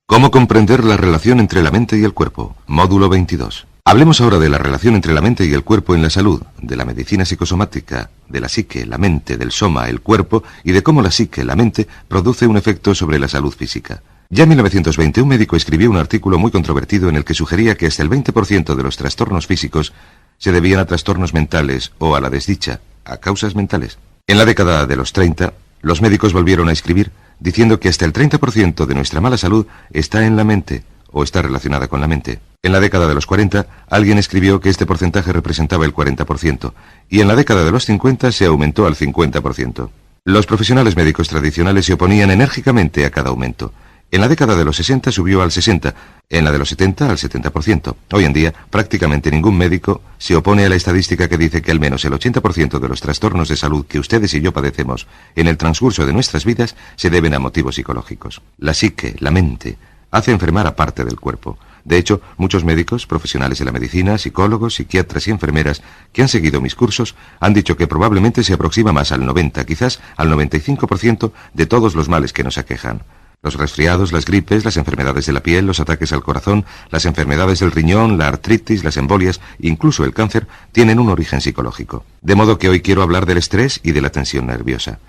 ¿Cómo comprender la relación entre la mente y el cuerpo? Módulo 22. Hablemos ahora de la relación entre la mente y el cuerpo en la salud, de la medicina psicosomática, de la psique, la mente, del soma, el cuerpo, y de cómo la psique, la mente, produce un efecto sobre la salud física. Ya en 1920 un médico escribió un artículo muy controvertido en el que sugería que hasta el 20% de los trastornos físicos se debían a trastornos mentales o a la desdicha, a causas mentales. En la década de los 30, los médicos volvieron a escribir diciendo que hasta el 30% de nuestra mala salud está en la mente o está relacionada con la mente. En la década de los 40, alguien escribió que este porcentaje representaba el 40%, y en la década de los 50 se aumentó al 50%. Los profesionales médicos tradicionales se oponían enérgicamente a cada aumento. En la década de los 60 subió al 60%, en la de los 70 al 70%. Hoy en día, prácticamente ningún médico se opone a la estadística que dice que al menos el 80% de los trastornos de salud que ustedes y yo padecemos en el transcurso de nuestras vidas se deben a motivos psicológicos. La psique, la mente, hace enfermar a parte del cuerpo. De hecho, muchos médicos, profesionales de la medicina, psicólogos, psiquiatras y enfermeras que han seguido mis cursos han dicho que probablemente se aproxima más al 90, quizás al 95% de todos los males que nos aquejan. Los resfriados, las gripes, las enfermedades de la piel, los ataques al corazón, las enfermedades del riñón, la artritis, las embolias, incluso el cáncer, tienen un origen psicológico. De modo que hoy quiero hablar del estrés y de la tensión nerviosa.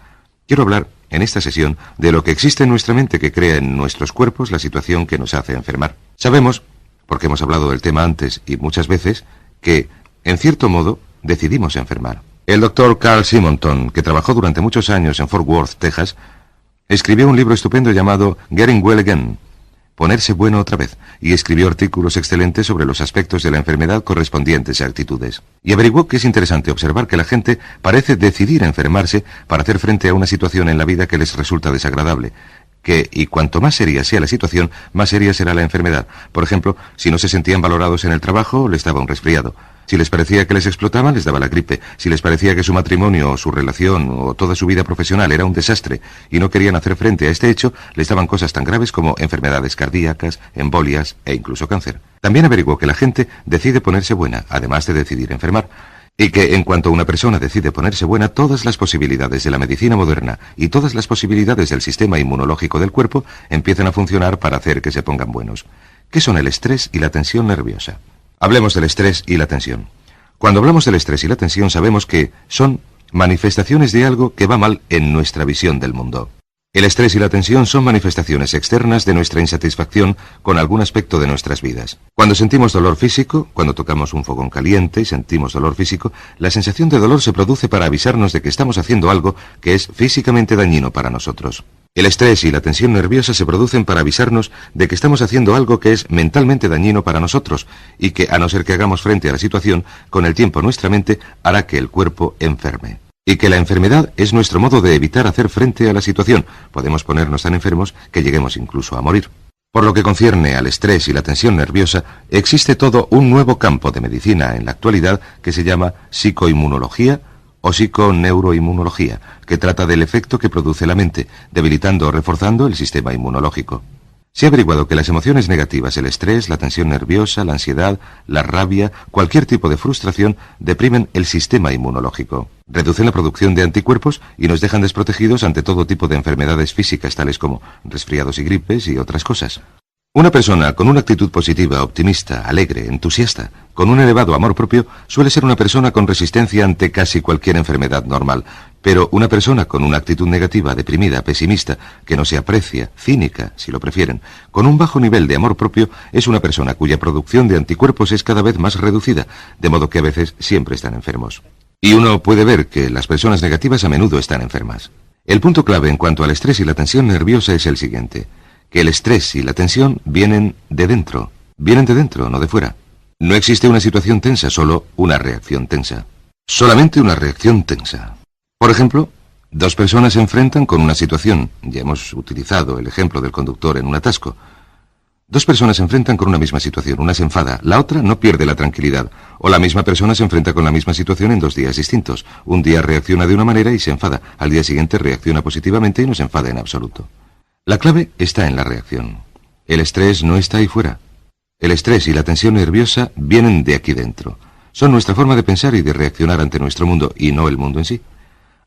Quiero hablar, en esta sesión, de lo que existe en nuestra mente que crea en nuestros cuerpos la situación que nos hace enfermar. Sabemos, porque hemos hablado del tema antes y muchas veces, que, en cierto modo, decidimos enfermar. El doctor Carl Simonton, que trabajó durante muchos años en Fort Worth, Texas, escribió un libro estupendo llamado Getting Well Again, ponerse bueno otra vez, y escribió artículos excelentes sobre los aspectos de la enfermedad correspondientes a actitudes. Y averiguó que es interesante observar que la gente parece decidir enfermarse para hacer frente a una situación en la vida que les resulta desagradable, y cuanto más seria sea la situación, más seria será la enfermedad. Por ejemplo, si no se sentían valorados en el trabajo, les daba un resfriado. Si les parecía que les explotaban, les daba la gripe. Si les parecía que su matrimonio o su relación o toda su vida profesional era un desastre y no querían hacer frente a este hecho, les daban cosas tan graves como enfermedades cardíacas, embolias e incluso cáncer. También averiguó que la gente decide ponerse buena, además de decidir enfermar, y que en cuanto una persona decide ponerse buena, todas las posibilidades de la medicina moderna y todas las posibilidades del sistema inmunológico del cuerpo empiezan a funcionar para hacer que se pongan buenos. ¿Qué son el estrés y la tensión nerviosa? Hablemos del estrés y la tensión. Cuando hablamos del estrés y la tensión sabemos que son manifestaciones de algo que va mal en nuestra visión del mundo. El estrés y la tensión son manifestaciones externas de nuestra insatisfacción con algún aspecto de nuestras vidas. Cuando sentimos dolor físico, cuando tocamos un fogón caliente y sentimos dolor físico, la sensación de dolor se produce para avisarnos de que estamos haciendo algo que es físicamente dañino para nosotros. El estrés y la tensión nerviosa se producen para avisarnos de que estamos haciendo algo que es mentalmente dañino para nosotros y que, a no ser que hagamos frente a la situación, con el tiempo nuestra mente hará que el cuerpo enferme. Y que la enfermedad es nuestro modo de evitar hacer frente a la situación. Podemos ponernos tan enfermos que lleguemos incluso a morir. Por lo que concierne al estrés y la tensión nerviosa, existe todo un nuevo campo de medicina en la actualidad que se llama psicoinmunología o psiconeuroinmunología, que trata del efecto que produce la mente, debilitando o reforzando el sistema inmunológico. Se ha averiguado que las emociones negativas, el estrés, la tensión nerviosa, la ansiedad, la rabia, cualquier tipo de frustración, deprimen el sistema inmunológico. Reducen la producción de anticuerpos y nos dejan desprotegidos ante todo tipo de enfermedades físicas, tales como resfriados y gripes y otras cosas. Una persona con una actitud positiva, optimista, alegre, entusiasta, con un elevado amor propio, suele ser una persona con resistencia ante casi cualquier enfermedad normal. Pero una persona con una actitud negativa, deprimida, pesimista, que no se aprecia, cínica, si lo prefieren, con un bajo nivel de amor propio, es una persona cuya producción de anticuerpos es cada vez más reducida, de modo que a veces siempre están enfermos. Y uno puede ver que las personas negativas a menudo están enfermas. El punto clave en cuanto al estrés y la tensión nerviosa es el siguiente: que el estrés y la tensión vienen de dentro, no de fuera. No existe una situación tensa, solo una reacción tensa. Solamente una reacción tensa. Por ejemplo, dos personas se enfrentan con una situación. Ya hemos utilizado el ejemplo del conductor en un atasco. Dos personas se enfrentan con una misma situación. Una se enfada, la otra no pierde la tranquilidad. O la misma persona se enfrenta con la misma situación en 2 días distintos. Un día reacciona de una manera y se enfada. Al día siguiente reacciona positivamente y no se enfada en absoluto. La clave está en la reacción. El estrés no está ahí fuera. El estrés y la tensión nerviosa vienen de aquí dentro. Son nuestra forma de pensar y de reaccionar ante nuestro mundo, y no el mundo en sí.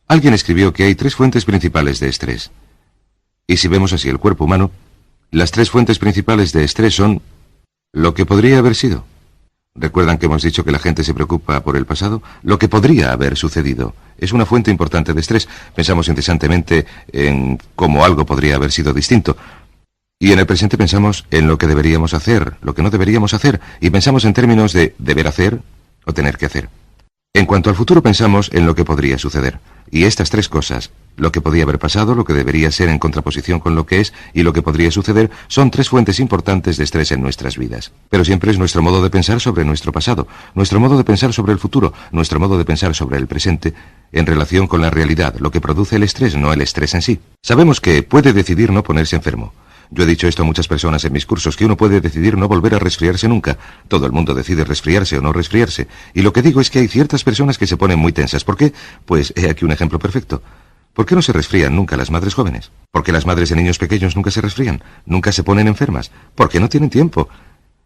Alguien escribió que hay 3 fuentes principales de estrés. Y si vemos así el cuerpo humano, Las tres fuentes principales de estrés son lo que podría haber sido. ¿Recuerdan que hemos dicho que la gente se preocupa por el pasado? Lo que podría haber sucedido es una fuente importante de estrés. Pensamos incesantemente en cómo algo podría haber sido distinto. Y en el presente pensamos en lo que deberíamos hacer, lo que no deberíamos hacer, y pensamos en términos de deber hacer o tener que hacer. En cuanto al futuro pensamos en lo que podría suceder. Y estas tres cosas, lo que podía haber pasado, lo que debería ser en contraposición con lo que es y lo que podría suceder, son tres fuentes importantes de estrés en nuestras vidas. Pero siempre es nuestro modo de pensar sobre nuestro pasado, nuestro modo de pensar sobre el futuro, nuestro modo de pensar sobre el presente, en relación con la realidad, lo que produce el estrés, no el estrés en sí. Sabemos que puede decidir no ponerse enfermo. Yo he dicho esto a muchas personas en mis cursos, que uno puede decidir no volver a resfriarse nunca. Todo el mundo decide resfriarse o no resfriarse. Y lo que digo es que hay ciertas personas que se ponen muy tensas. ¿Por qué? Pues he aquí un ejemplo perfecto. ¿Por qué no se resfrían nunca las madres jóvenes? ¿Por qué las madres de niños pequeños nunca se resfrían? ¿Nunca se ponen enfermas? Porque no tienen tiempo.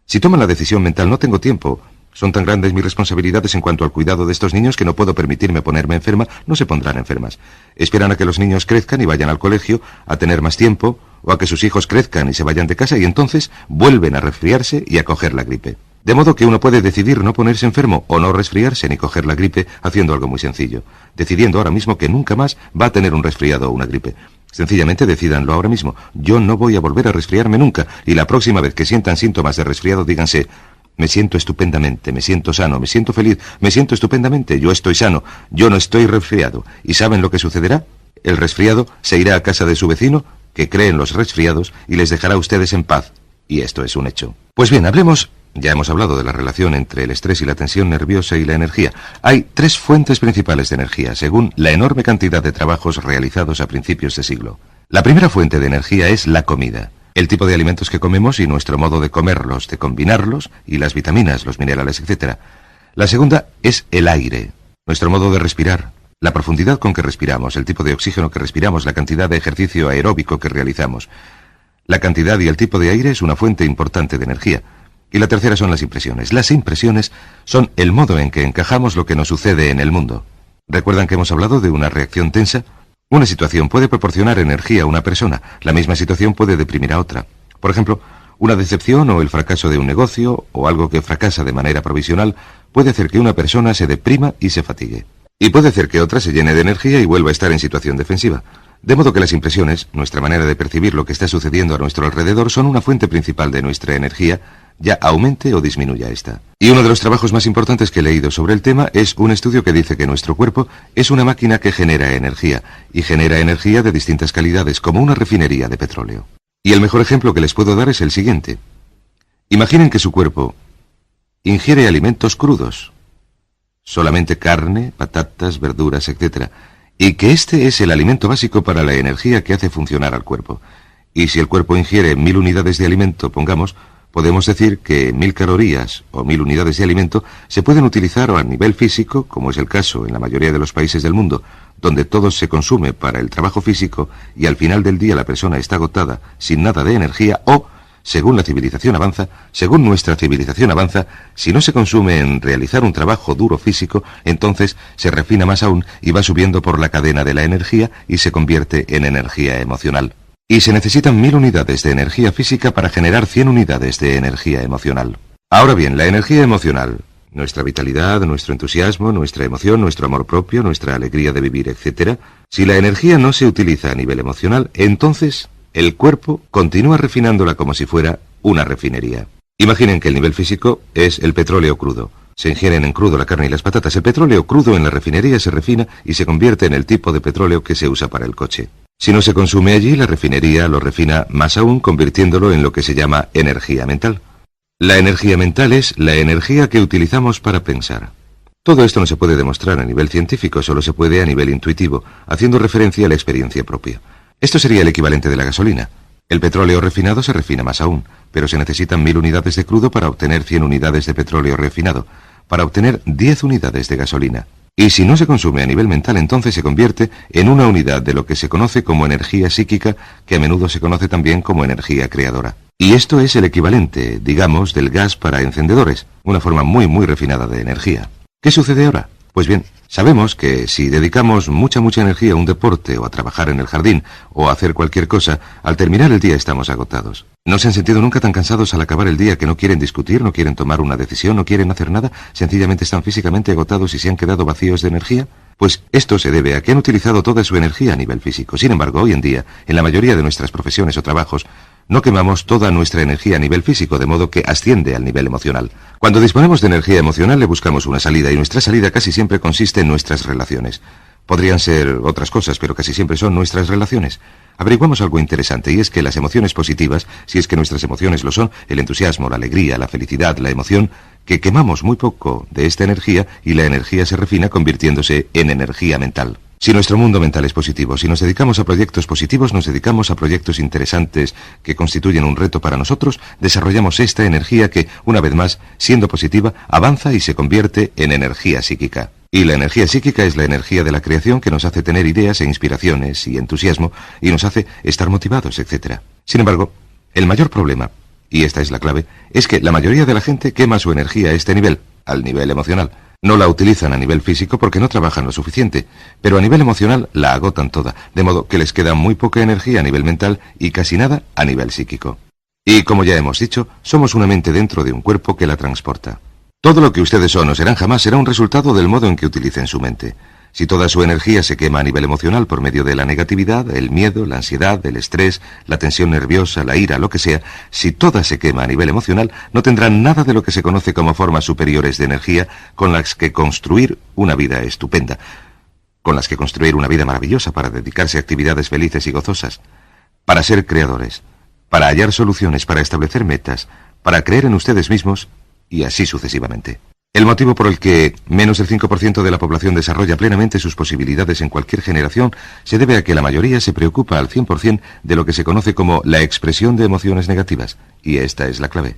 Si toman la decisión mental, no tengo tiempo. Son tan grandes mis responsabilidades en cuanto al cuidado de estos niños que no puedo permitirme ponerme enferma, no se pondrán enfermas. Esperan a que los niños crezcan y vayan al colegio, a tener más tiempo, o a que sus hijos crezcan y se vayan de casa y entonces vuelven a resfriarse y a coger la gripe. De modo que uno puede decidir no ponerse enfermo o no resfriarse ni coger la gripe haciendo algo muy sencillo, decidiendo ahora mismo que nunca más va a tener un resfriado o una gripe. Sencillamente decídanlo ahora mismo. Yo no voy a volver a resfriarme nunca y la próxima vez que sientan síntomas de resfriado díganse: me siento estupendamente, me siento sano, me siento feliz, me siento estupendamente, yo estoy sano, yo no estoy resfriado. ¿Y saben lo que sucederá? El resfriado se irá a casa de su vecino, que cree en los resfriados, y les dejará a ustedes en paz. Y esto es un hecho. Pues bien, hablemos. Ya hemos hablado de la relación entre el estrés y la tensión nerviosa y la energía. Hay tres fuentes principales de energía, según la enorme cantidad de trabajos realizados a principios de siglo. La primera fuente de energía es la comida. El tipo de alimentos que comemos y nuestro modo de comerlos, de combinarlos, y las vitaminas, los minerales, etc. La segunda es el aire, nuestro modo de respirar, la profundidad con que respiramos, el tipo de oxígeno que respiramos, la cantidad de ejercicio aeróbico que realizamos. La cantidad y el tipo de aire es una fuente importante de energía. Y la tercera son las impresiones. Las impresiones son el modo en que encajamos lo que nos sucede en el mundo. ¿Recuerdan que hemos hablado de una reacción tensa? Una situación puede proporcionar energía a una persona. La misma situación puede deprimir a otra. Por ejemplo, una decepción o el fracaso de un negocio o algo que fracasa de manera provisional puede hacer que una persona se deprima y se fatigue. Y puede hacer que otra se llene de energía y vuelva a estar en situación defensiva. De modo que las impresiones, nuestra manera de percibir lo que está sucediendo a nuestro alrededor, son una fuente principal de nuestra energía, ya aumente o disminuya esta. Y uno de los trabajos más importantes que he leído sobre el tema es un estudio que dice que nuestro cuerpo es una máquina que genera energía, y genera energía de distintas calidades, como una refinería de petróleo. Y el mejor ejemplo que les puedo dar es el siguiente. Imaginen que su cuerpo ingiere alimentos crudos, solamente carne, patatas, verduras, etc., y que este es el alimento básico para la energía que hace funcionar al cuerpo. Y si el cuerpo ingiere 1000 unidades de alimento, pongamos, podemos decir que 1000 calorías o 1000 unidades de alimento se pueden utilizar a nivel físico, como es el caso en la mayoría de los países del mundo, donde todo se consume para el trabajo físico y al final del día la persona está agotada, sin nada de energía, o, según la civilización avanza, según nuestra civilización avanza, si no se consume en realizar un trabajo duro físico, entonces se refina más aún y va subiendo por la cadena de la energía y se convierte en energía emocional. Y se necesitan 1000 unidades de energía física para generar 100 unidades de energía emocional. Ahora bien, la energía emocional, nuestra vitalidad, nuestro entusiasmo, nuestra emoción, nuestro amor propio, nuestra alegría de vivir, etc., si la energía no se utiliza a nivel emocional, entonces el cuerpo continúa refinándola como si fuera una refinería. Imaginen que el nivel físico es el petróleo crudo. Se ingieren en crudo la carne y las patatas. El petróleo crudo en la refinería se refina y se convierte en el tipo de petróleo que se usa para el coche. Si no se consume allí, la refinería lo refina más aún, convirtiéndolo en lo que se llama energía mental. La energía mental es la energía que utilizamos para pensar. Todo esto no se puede demostrar a nivel científico, solo se puede a nivel intuitivo, haciendo referencia a la experiencia propia. Esto sería el equivalente de la gasolina. El petróleo refinado se refina más aún, pero se necesitan 1000 unidades de crudo para obtener 100 unidades de petróleo refinado, para obtener 10 unidades de gasolina. Y si no se consume a nivel mental, entonces se convierte en una unidad de lo que se conoce como energía psíquica, que a menudo se conoce también como energía creadora. Y esto es el equivalente, digamos, del gas para encendedores, una forma muy refinada de energía. ¿Qué sucede ahora? Pues bien, sabemos que si dedicamos mucha energía a un deporte o a trabajar en el jardín o a hacer cualquier cosa, al terminar el día estamos agotados. ¿No se han sentido nunca tan cansados al acabar el día que no quieren discutir, no quieren tomar una decisión, no quieren hacer nada? ¿Sencillamente están físicamente agotados y se han quedado vacíos de energía? Pues esto se debe a que han utilizado toda su energía a nivel físico. Sin embargo, hoy en día, en la mayoría de nuestras profesiones o trabajos, no quemamos toda nuestra energía a nivel físico, de modo que asciende al nivel emocional. Cuando disponemos de energía emocional le buscamos una salida, y nuestra salida casi siempre consiste en nuestras relaciones. Podrían ser otras cosas, pero casi siempre son nuestras relaciones. Averiguamos algo interesante, y es que las emociones positivas, si es que nuestras emociones lo son, el entusiasmo, la alegría, la felicidad, la emoción, que quemamos muy poco de esta energía y la energía se refina convirtiéndose en energía mental. Si nuestro mundo mental es positivo, si nos dedicamos a proyectos positivos, nos dedicamos a proyectos interesantes que constituyen un reto para nosotros, desarrollamos esta energía que, una vez más, siendo positiva, avanza y se convierte en energía psíquica. Y la energía psíquica es la energía de la creación que nos hace tener ideas e inspiraciones y entusiasmo y nos hace estar motivados, etc. Sin embargo, el mayor problema, y esta es la clave, es que la mayoría de la gente quema su energía a este nivel, al nivel emocional. No la utilizan a nivel físico porque no trabajan lo suficiente, pero a nivel emocional la agotan toda, de modo que les queda muy poca energía a nivel mental y casi nada a nivel psíquico. Y como ya hemos dicho, somos una mente dentro de un cuerpo que la transporta. Todo lo que ustedes son o serán jamás será un resultado del modo en que utilicen su mente. Si toda su energía se quema a nivel emocional por medio de la negatividad, el miedo, la ansiedad, el estrés, la tensión nerviosa, la ira, lo que sea, si toda se quema a nivel emocional, no tendrán nada de lo que se conoce como formas superiores de energía con las que construir una vida estupenda, con las que construir una vida maravillosa para dedicarse a actividades felices y gozosas, para ser creadores, para hallar soluciones, para establecer metas, para creer en ustedes mismos y así sucesivamente. El motivo por el que menos del 5% de la población desarrolla plenamente sus posibilidades en cualquier generación se debe a que la mayoría se preocupa al 100% de lo que se conoce como la expresión de emociones negativas, y esta es la clave.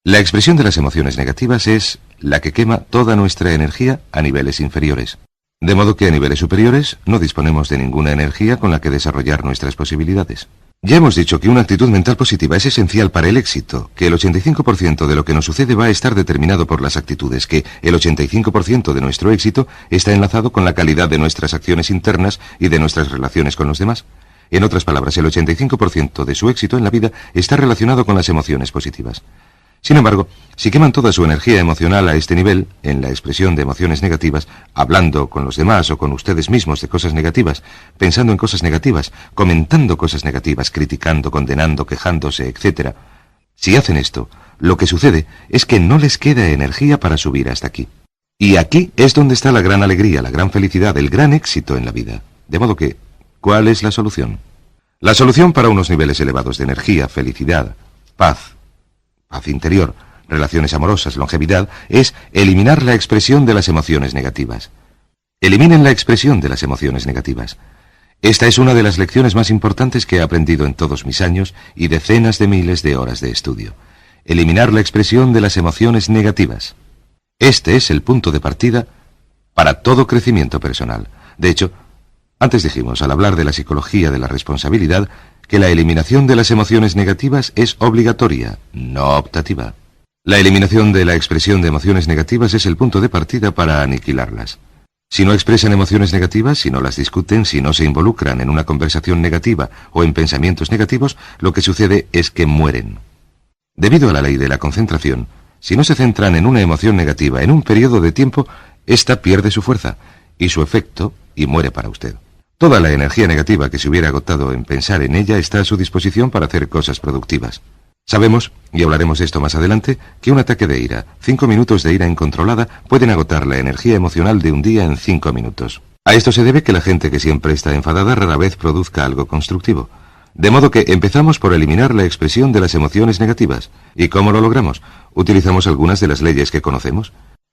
La expresión de las emociones negativas es la que quema toda nuestra energía a niveles inferiores. De modo que a niveles superiores no disponemos de ninguna energía con la que desarrollar nuestras posibilidades. Ya hemos dicho que una actitud mental positiva es esencial para el éxito, que el 85% de lo que nos sucede va a estar determinado por las actitudes, que el 85% de nuestro éxito está enlazado con la calidad de nuestras acciones internas y de nuestras relaciones con los demás. En otras palabras, el 85% de su éxito en la vida está relacionado con las emociones positivas. Sin embargo, si queman toda su energía emocional a este nivel, en la expresión de emociones negativas, hablando con los demás o con ustedes mismos de cosas negativas, pensando en cosas negativas, comentando cosas negativas, criticando, condenando, quejándose, etc. Si hacen esto, lo que sucede es que no les queda energía para subir hasta aquí. Y aquí es donde está la gran alegría, la gran felicidad, el gran éxito en la vida. De modo que, ¿cuál es la solución? La solución para unos niveles elevados de energía, felicidad, paz interior, relaciones amorosas, longevidad, es eliminar la expresión de las emociones negativas. Eliminen la expresión de las emociones negativas. Esta es una de las lecciones más importantes que he aprendido en todos mis años y decenas de miles de horas de estudio. Eliminar la expresión de las emociones negativas. Este es el punto de partida para todo crecimiento personal. De hecho, antes dijimos, al hablar de la psicología de la responsabilidad, que la eliminación de las emociones negativas es obligatoria, no optativa. La eliminación de la expresión de emociones negativas es el punto de partida para aniquilarlas. Si no expresan emociones negativas, si no las discuten, si no se involucran en una conversación negativa o en pensamientos negativos, lo que sucede es que mueren. Debido a la ley de la concentración, si no se centran en una emoción negativa en un periodo de tiempo, ésta pierde su fuerza y su efecto y muere para usted. Toda la energía negativa que se hubiera agotado en pensar en ella está a su disposición para hacer cosas productivas. Sabemos, y hablaremos de esto más adelante, que un ataque de ira, 5 minutos de ira incontrolada, pueden agotar la energía emocional de un día en 5 minutos. A esto se debe que la gente que siempre está enfadada rara vez produzca algo constructivo. De modo que empezamos por eliminar la expresión de las emociones negativas. ¿Y cómo lo logramos? Utilizamos algunas de las leyes que conocemos.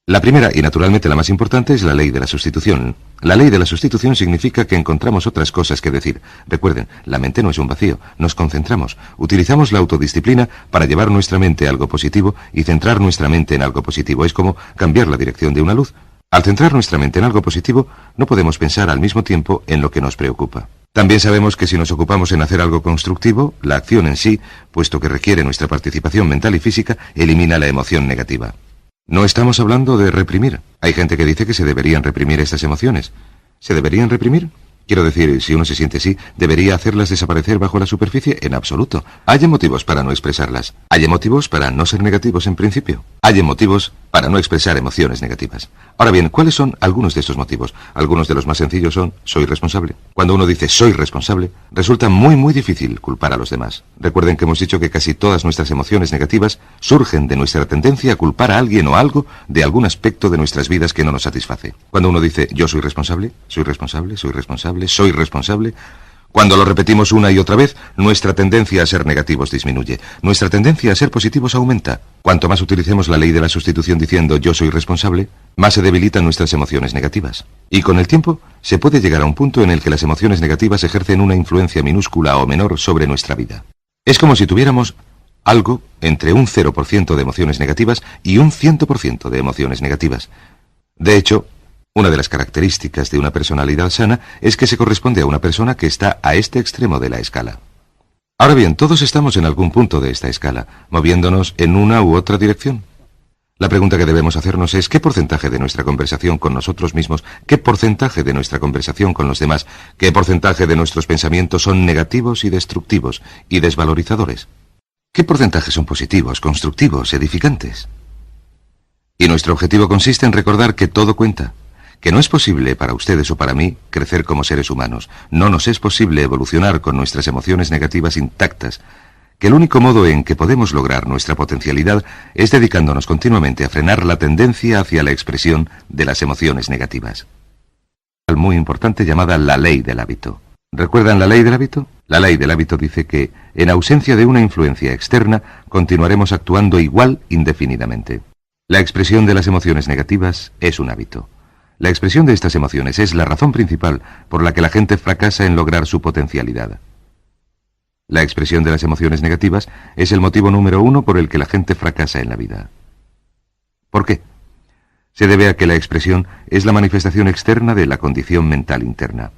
La primera, y naturalmente la más importante, es la ley de la sustitución. La ley de la sustitución significa que encontramos otras cosas que decir. Recuerden, la mente no es un vacío, nos concentramos. Utilizamos la autodisciplina para llevar nuestra mente a algo positivo y centrar nuestra mente en algo positivo. Es como cambiar la dirección de una luz. Al centrar nuestra mente en algo positivo, no podemos pensar al mismo tiempo en lo que nos preocupa. También sabemos que si nos ocupamos en hacer algo constructivo, la acción en sí, puesto que requiere nuestra participación mental y física, elimina la emoción negativa. No estamos hablando de reprimir. Hay gente que dice que se deberían reprimir estas emociones. ¿Se deberían reprimir? Quiero decir, si uno se siente así, ¿debería hacerlas desaparecer bajo la superficie? En absoluto. Hay motivos para no expresarlas. Hay motivos para no ser negativos en principio. Hay motivos para no expresar emociones negativas. Ahora bien, ¿cuáles son algunos de estos motivos? Algunos de los más sencillos son, soy responsable. Cuando uno dice soy responsable, resulta muy difícil culpar a los demás. Recuerden que hemos dicho que casi todas nuestras emociones negativas surgen de nuestra tendencia a culpar a alguien o algo de algún aspecto de nuestras vidas que no nos satisface. Cuando uno dice yo soy responsable, soy responsable, soy responsable, soy responsable, cuando lo repetimos una y otra vez, nuestra tendencia a ser negativos disminuye. Nuestra tendencia a ser positivos aumenta. Cuanto más utilicemos la ley de la sustitución diciendo yo soy responsable, más se debilitan nuestras emociones negativas. Y con el tiempo, se puede llegar a un punto en el que las emociones negativas ejercen una influencia minúscula o menor sobre nuestra vida. Es como si tuviéramos algo entre un 0% de emociones negativas y un 100% de emociones negativas. De hecho, una de las características de una personalidad sana es que se corresponde a una persona que está a este extremo de la escala. Ahora bien, todos estamos en algún punto de esta escala, moviéndonos en una u otra dirección. La pregunta que debemos hacernos es ¿qué porcentaje de nuestra conversación con nosotros mismos, qué porcentaje de nuestra conversación con los demás, qué porcentaje de nuestros pensamientos son negativos y destructivos y desvalorizadores? ¿Qué porcentaje son positivos, constructivos, edificantes? Y nuestro objetivo consiste en recordar que todo cuenta. Que no es posible para ustedes o para mí crecer como seres humanos. No nos es posible evolucionar con nuestras emociones negativas intactas. Que el único modo en que podemos lograr nuestra potencialidad es dedicándonos continuamente a frenar la tendencia hacia la expresión de las emociones negativas. Muy importante llamada la ley del hábito. ¿Recuerdan la ley del hábito? La ley del hábito dice que, en ausencia de una influencia externa, continuaremos actuando igual indefinidamente. La expresión de las emociones negativas es un hábito. La expresión de estas emociones es la razón principal por la que la gente fracasa en lograr su potencialidad. La expresión de las emociones negativas es el motivo número 1 por el que la gente fracasa en la vida. ¿Por qué? Se debe a que la expresión es la manifestación externa de la condición mental interna.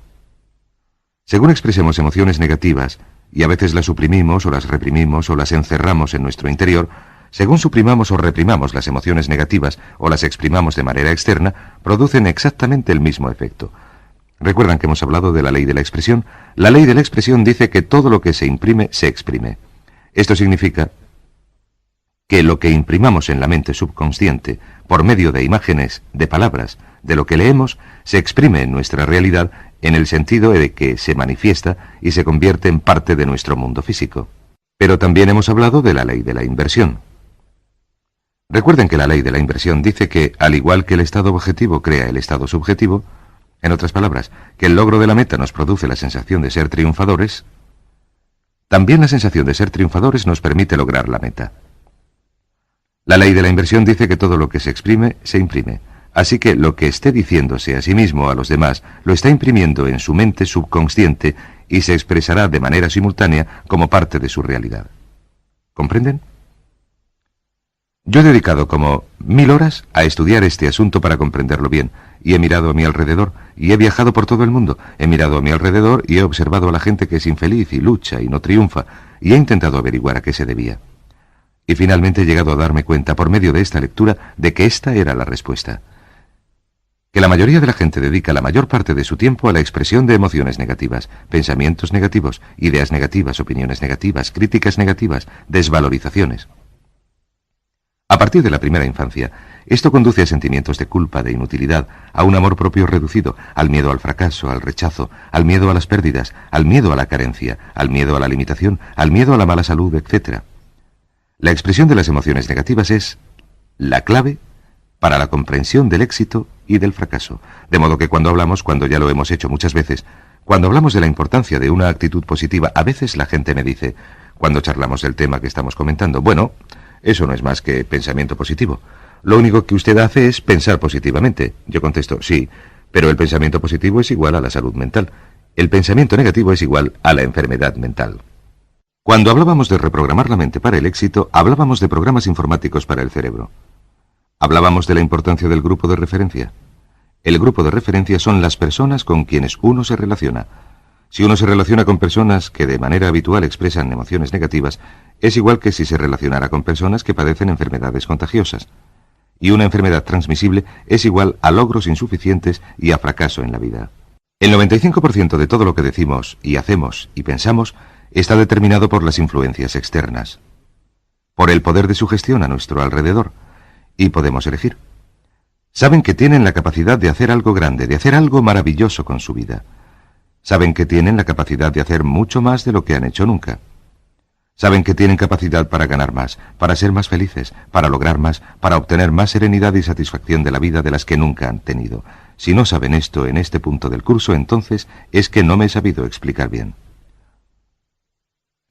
Según expresemos emociones negativas, y a veces las suprimimos o las reprimimos o las encerramos en nuestro interior, según suprimamos o reprimamos las emociones negativas o las exprimamos de manera externa, producen exactamente el mismo efecto. ¿Recuerdan que hemos hablado de la ley de la expresión? La ley de la expresión dice que todo lo que se imprime, se exprime. Esto significa que lo que imprimamos en la mente subconsciente, por medio de imágenes, de palabras, de lo que leemos, se exprime en nuestra realidad en el sentido de que se manifiesta y se convierte en parte de nuestro mundo físico. Pero también hemos hablado de la ley de la inversión. Recuerden que la ley de la inversión dice que, al igual que el estado objetivo crea el estado subjetivo, en otras palabras, que el logro de la meta nos produce la sensación de ser triunfadores, también la sensación de ser triunfadores nos permite lograr la meta. La ley de la inversión dice que todo lo que se exprime, se imprime. Así que lo que esté diciéndose a sí mismo a los demás, lo está imprimiendo en su mente subconsciente y se expresará de manera simultánea como parte de su realidad. ¿Comprenden? Yo he dedicado como 1000 horas a estudiar este asunto para comprenderlo bien, y he mirado a mi alrededor, y he viajado por todo el mundo, he mirado a mi alrededor y he observado a la gente que es infeliz y lucha y no triunfa, y he intentado averiguar a qué se debía. Y finalmente he llegado a darme cuenta por medio de esta lectura de que esta era la respuesta. Que la mayoría de la gente dedica la mayor parte de su tiempo a la expresión de emociones negativas, pensamientos negativos, ideas negativas, opiniones negativas, críticas negativas, desvalorizaciones. A partir de la primera infancia, esto conduce a sentimientos de culpa, de inutilidad, a un amor propio reducido, al miedo al fracaso, al rechazo, al miedo a las pérdidas, al miedo a la carencia, al miedo a la limitación, al miedo a la mala salud, etc. La expresión de las emociones negativas es la clave para la comprensión del éxito y del fracaso. De modo que cuando ya lo hemos hecho muchas veces, cuando hablamos de la importancia de una actitud positiva, a veces la gente me dice, cuando charlamos del tema que estamos comentando, bueno, eso no es más que pensamiento positivo. Lo único que usted hace es pensar positivamente. Yo contesto, sí, pero el pensamiento positivo es igual a la salud mental. El pensamiento negativo es igual a la enfermedad mental. Cuando hablábamos de reprogramar la mente para el éxito, hablábamos de programas informáticos para el cerebro. Hablábamos de la importancia del grupo de referencia. El grupo de referencia son las personas con quienes uno se relaciona. Si uno se relaciona con personas que de manera habitual expresan emociones negativas, es igual que si se relacionara con personas que padecen enfermedades contagiosas. y una enfermedad transmisible es igual a logros insuficientes y a fracaso en la vida. El 95% de todo lo que decimos y hacemos y pensamos está determinado por las influencias externas, por el poder de sugestión a nuestro alrededor, y podemos elegir. Saben que tienen la capacidad de hacer algo grande, de hacer algo maravilloso con su vida. Saben que tienen la capacidad de hacer mucho más de lo que han hecho nunca. Saben que tienen capacidad para ganar más, para ser más felices, para lograr más, para obtener más serenidad y satisfacción de la vida de las que nunca han tenido. Si no saben esto en este punto del curso, entonces es que no me he sabido explicar bien.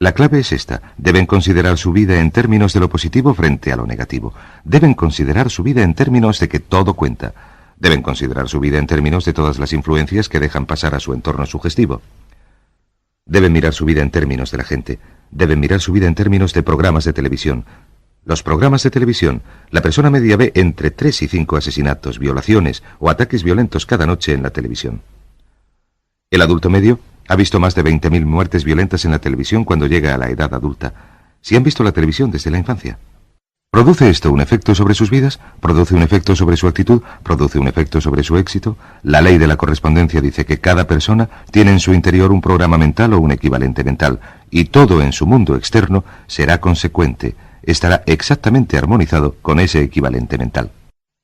La clave es esta. Deben considerar su vida en términos de lo positivo frente a lo negativo. Deben considerar su vida en términos de que todo cuenta. Deben considerar su vida en términos de todas las influencias que dejan pasar a su entorno sugestivo. Deben mirar su vida en términos de la gente. Deben mirar su vida en términos de programas de televisión. Los programas de televisión, la persona media ve entre 3 y 5 asesinatos, violaciones o ataques violentos cada noche en la televisión. El adulto medio ha visto más de 20.000 muertes violentas en la televisión cuando llega a la edad adulta, si han visto la televisión desde la infancia. ¿Produce esto un efecto sobre sus vidas? ¿Produce un efecto sobre su actitud? ¿Produce un efecto sobre su éxito? La ley de la correspondencia dice que cada persona tiene en su interior un programa mental o un equivalente mental, y todo en su mundo externo será consecuente, estará exactamente armonizado con ese equivalente mental.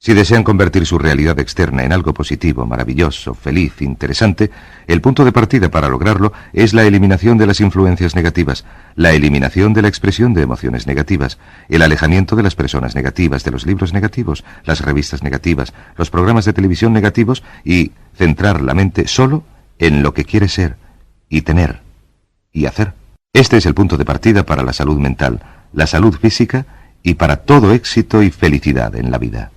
Si desean convertir su realidad externa en algo positivo, maravilloso, feliz, interesante, el punto de partida para lograrlo es la eliminación de las influencias negativas, la eliminación de la expresión de emociones negativas, el alejamiento de las personas negativas, de los libros negativos, las revistas negativas, los programas de televisión negativos y centrar la mente solo en lo que quiere ser y tener y hacer. Este es el punto de partida para la salud mental, la salud física y para todo éxito y felicidad en la vida.